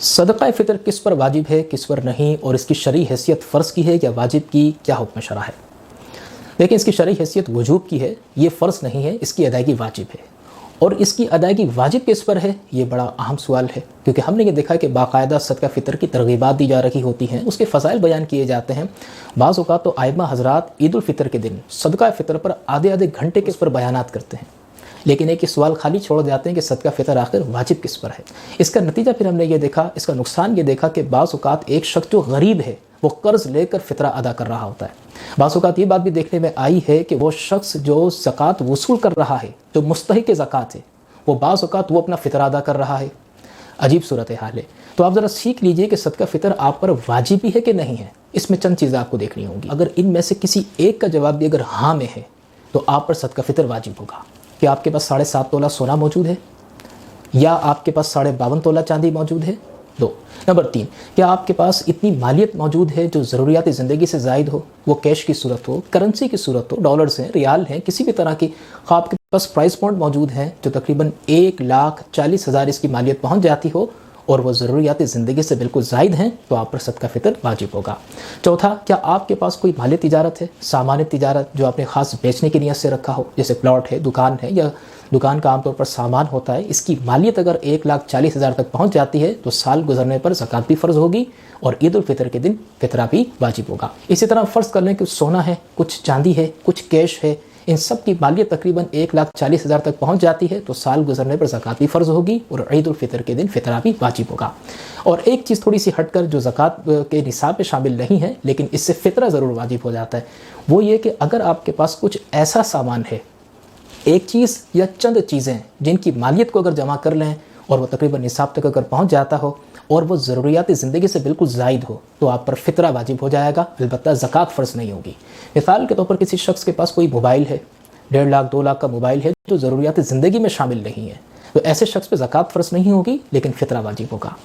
सदक़ा फ़ितर किस पर वाजिब है, किस पर नहीं, और इसकी शरई हैसियत फ़र्ज़ की है या वाजिब की, क्या हुक्म शरअ है। लेकिन इसकी शरई हैसियत वजूब की है, ये फ़र्ज़ नहीं है, इसकी अदायगी वाजिब है। और इसकी अदायगी वाजिब किस पर है, ये बड़ा अहम सवाल है, क्योंकि हमने ये देखा कि बाकायदा सदक़ा फ़ितर की तरग़ीबात दी जा रही होती हैं, उसके फ़ज़ाइल बयान किए जाते हैं। बाज़ औक़ात तो आइम्मा हज़रात ईद उल फ़ितर के दिन सदक़ा फ़ितर पर आधे आधे घंटे के इस पर बयानात करते हैं, लेकिन एक ही सवाल खाली छोड़ जाते हैं कि सदक़ा फ़ितर आखिर वाजिब किस पर है। इसका नतीजा फिर हमने ये देखा, इसका नुकसान ये देखा कि बाज़ औक़ात एक शख्स जो गरीब है वो कर्ज़ लेकर फ़ितरा अदा कर रहा होता है। बाज़ औक़ात ये बात भी देखने में आई है कि वो शख्स जो ज़कात वसूल कर रहा है, जो मुस्तहिक़ ज़कात है, वो बाज़ औक़ात वो अपना फ़ितरा अदा कर रहा है। अजीब सूरत हाल है। तो आप ज़रा सीख लीजिए कि सदक़ा फ़ितर आप पर वाजिब भी है कि नहीं है। इसमें चंद चीज़ें आपको देखनी होंगी। अगर इनमें से किसी एक का जवाब भी अगर हाँ में है तो आप पर सदक़ा फ़ितर वाजिब होगा। कि आपके पास 7.5 तोला सोना मौजूद है, या आपके पास 52.5 तोला चांदी मौजूद है। 2 नंबर 3, क्या आपके पास इतनी मालियत मौजूद है जो ज़रूरियात ज़िंदगी से ज़ायद हो, वो कैश की सूरत हो, करेंसी की सूरत हो, डॉलर्स हैं, रियाल हैं, किसी भी तरह की। आपके पास प्राइस पॉइंट मौजूद हैं जो तकरीबन 1,40,000 इसकी मालियत पहुँच जाती हो और वो ज़रूरियात ज़िंदगी से बिल्कुल ज़ायद हैं, तो आप पर सदक़ा फ़ितर वाजिब होगा। चौथा, क्या आपके पास कोई माली तिजारत है, सामान्य तिजारत जो आपने ख़ास बेचने की नीयत से रखा हो, जैसे प्लॉट है, दुकान है, या दुकान का आमतौर पर सामान होता है, इसकी मालियत अगर 1,40,000 तक पहुँच जाती है तो साल गुजरने पर ज़कात भी फ़र्ज़ होगी और ईद उल फ़ितर के दिन फ़ितरा भी वाजिब होगा। इसी तरह फ़र्ज़ कर लें कि सोना है, कुछ चांदी है, कुछ कैश है, इन सब की मालियत तकरीबन 1,40,000 तक पहुंच जाती है तो साल गुजरने पर ज़कात भी फ़र्ज़ होगी और ईद उल फ़ितर के दिन फ़ितरा भी वाजिब होगा। और एक चीज़ थोड़ी सी हटकर जो ज़कात के निसाब में शामिल नहीं है लेकिन इससे फ़ितरा ज़रूर वाजिब हो जाता है, वो ये कि अगर आपके पास कुछ ऐसा सामान है, एक चीज़ या चंद चीज़ें जिनकी मालियत को अगर जमा कर लें और वो तकरीबन निसाब तक अगर पहुँच जाता हो और वो ज़रूरियात ज़िंदगी से बिल्कुल ज़ायद हो तो आप पर फ़ितरा वाजिब हो जाएगा, अलबत्ता ज़कात फ़र्ज़ नहीं होगी। मिसाल के तौर पर किसी शख्स के पास कोई मोबाइल है, 1.5 लाख 2 लाख का मोबाइल है जो ज़रूरियात ज़िंदगी में शामिल नहीं है, तो ऐसे शख्स पे ज़कात फ़र्ज़ नहीं होगी लेकिन फ़ितरा वाजिब होगा।